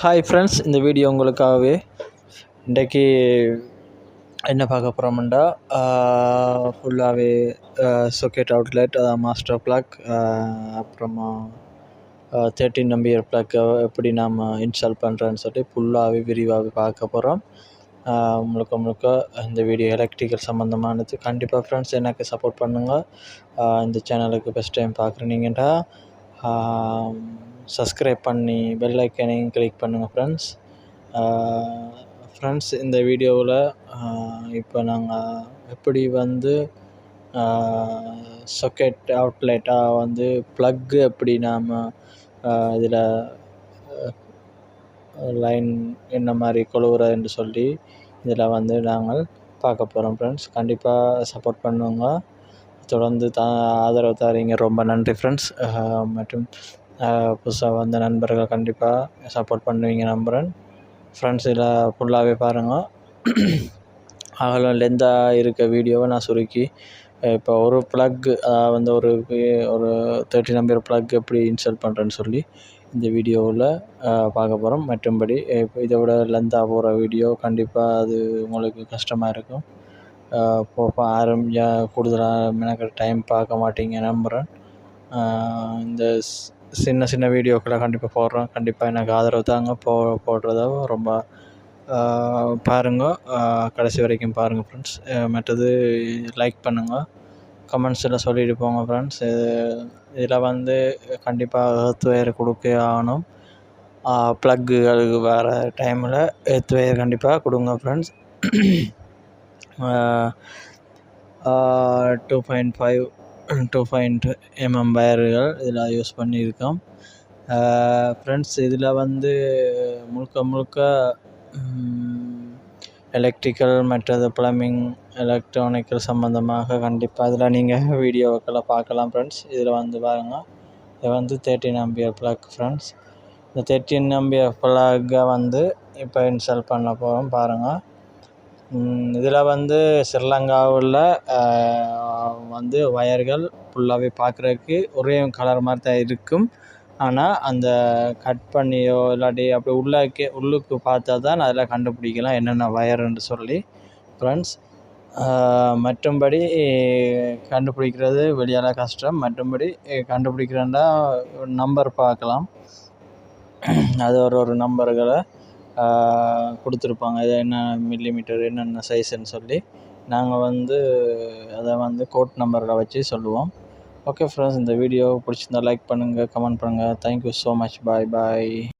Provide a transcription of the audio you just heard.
Hi friends, இந்த video உங்களுக்காகவே. இன்றைக்கி என்ன பார்க்க போகிறோம்டா, ஃபுல்லாகவே சொக்கெட் அவுட்லெட், மாஸ்டர் பிளக், அப்புறமா 13 நம்பியர் பிளக்கை எப்படி நாம் இன்ஸ்டால் பண்ணுறேன்னு சொல்லி ஃபுல்லாகவே விரிவாகவே பார்க்க போகிறோம். முழுக்க இந்த வீடியோ எலக்ட்ரிக்கல் சம்மந்தமானது. கண்டிப்பாக ஃப்ரெண்ட்ஸ் எனக்கு சப்போர்ட் பண்ணுங்கள். இந்த சேனலுக்கு ஃபஸ்ட் டைம் பார்க்குறீங்கன்னா சப்ஸ்கிரைப் பண்ணி பெல் ஐக்கனையும் கிளிக் பண்ணுங்கள் ஃப்ரெண்ட்ஸ். ஃப்ரெண்ட்ஸ், இந்த வீடியோவில் இப்போ நாங்கள் எப்படி சொக்கெட் அவுட்லெட்டாக ப்ளக்கு எப்படி நாம் இதில் லைன் என்ன மாதிரி கொழுவுறதுன்னு சொல்லி இதில் நாங்கள் பார்க்க போகிறோம் ஃப்ரெண்ட்ஸ். கண்டிப்பாக சப்போர்ட் பண்ணுங்க, தொடர்ந்து ஆதரவு தரீங்க. ரொம்ப நன்றி ஃப்ரெண்ட்ஸ். மற்றும் புதுசாக வந்த நண்பர்கள் கண்டிப்பாக சப்போர்ட் பண்ணுவீங்க நம்புகிறேன் ஃப்ரெண்ட்ஸ். இதில் ஃபுல்லாகவே பாருங்கள். அகலம் லென்த்தாக இருக்க வீடியோவை நான் சுருக்கி இப்போ ஒரு ப்ளக் ஒரு 13 நம்பர் ப்ளக் எப்படி இன்ஸ்டால் பண்ணுறேன்னு சொல்லி இந்த வீடியோவில் பார்க்க போகிறோம். மற்றும்படி இப்போ இதை விட லென்த்தாக போகிற வீடியோ கண்டிப்பாக அது உங்களுக்கு கஷ்டமாக இருக்கும். இப்போ கூடுதலாக எனக்கு டைம் பார்க்க மாட்டீங்க நம்புகிறேன். இந்த சின்ன வீடியோக்களை கண்டிப்பாக போடுறோம். கண்டிப்பாக எனக்கு ஆதரவு தாங்க. போடுறத ரொம்ப பாருங்கள், கடைசி வரைக்கும் பாருங்கள் ஃப்ரெண்ட்ஸ். மற்றது லைக் பண்ணுங்கள், கமெண்ட்ஸில் சொல்லிட்டு போங்க ஃப்ரெண்ட்ஸ். இதில் கண்டிப்பாக எர்த் ஒயர் கொடுக்க ஆகணும். ப்ளக்குகளுக்கு வேறு டைமில் எர்த் ஒயர் கண்டிப்பாக கொடுங்க ஃப்ரெண்ட்ஸ். 2.5 mm வயர்கள் இதில் யூஸ் பண்ணியிருக்கோம் ஃப்ரெண்ட்ஸ். இதில் முழுக்க எலக்ட்ரிக்கல் மற்றது ப்ளம்பிங் எலக்ட்ரானிக்கல் சம்மந்தமாக கண்டிப்பாக இதில் நீங்கள் வீடியோக்களை பார்க்கலாம் ஃப்ரெண்ட்ஸ். இதில் பாருங்கள், இது 13 ஆம்பியர் ப்ளக் ஃப்ரெண்ட்ஸ். இந்த 13 ஆம்பியர் ப்ளக்கை இப்போ இன்ஸ்டால் பண்ண போகிறோம் பாருங்கள். இதில் ஸ்ரீலங்காவில் வயர்கள் ஃபுல்லாகவே பார்க்குறதுக்கு ஒரே கலர் மாதிரி தான் இருக்கும். ஆனால் அந்த கட் பண்ணியோ இல்லாட்டி அப்படி உள்ளுக்கு பார்த்தா தான் அதில் கண்டுபிடிக்கலாம் என்னென்ன வயருன்னு சொல்லி ஃப்ரெண்ட்ஸ். மற்றும்படி கண்டுபிடிக்கிறது வெளியால் கஷ்டம். மற்றும்படி கண்டுபிடிக்கிறேன்னா நம்பர் பார்க்கலாம். அது ஒரு நம்பர்களை கொடுத்துருப்பாங்க, இது என்ன மில்லிமீட்டர் என்னென்ன சைஸுன்னு சொல்லி நாங்கள் அதை கோட் நம்பரில் வச்சு சொல்லுவோம். ஓகே ஃப்ரெண்ட்ஸ், இந்த வீடியோ பிடிச்சிருந்தா லைக் பண்ணுங்கள், கமெண்ட் பண்ணுங்கள். Thank you so much. பாய்.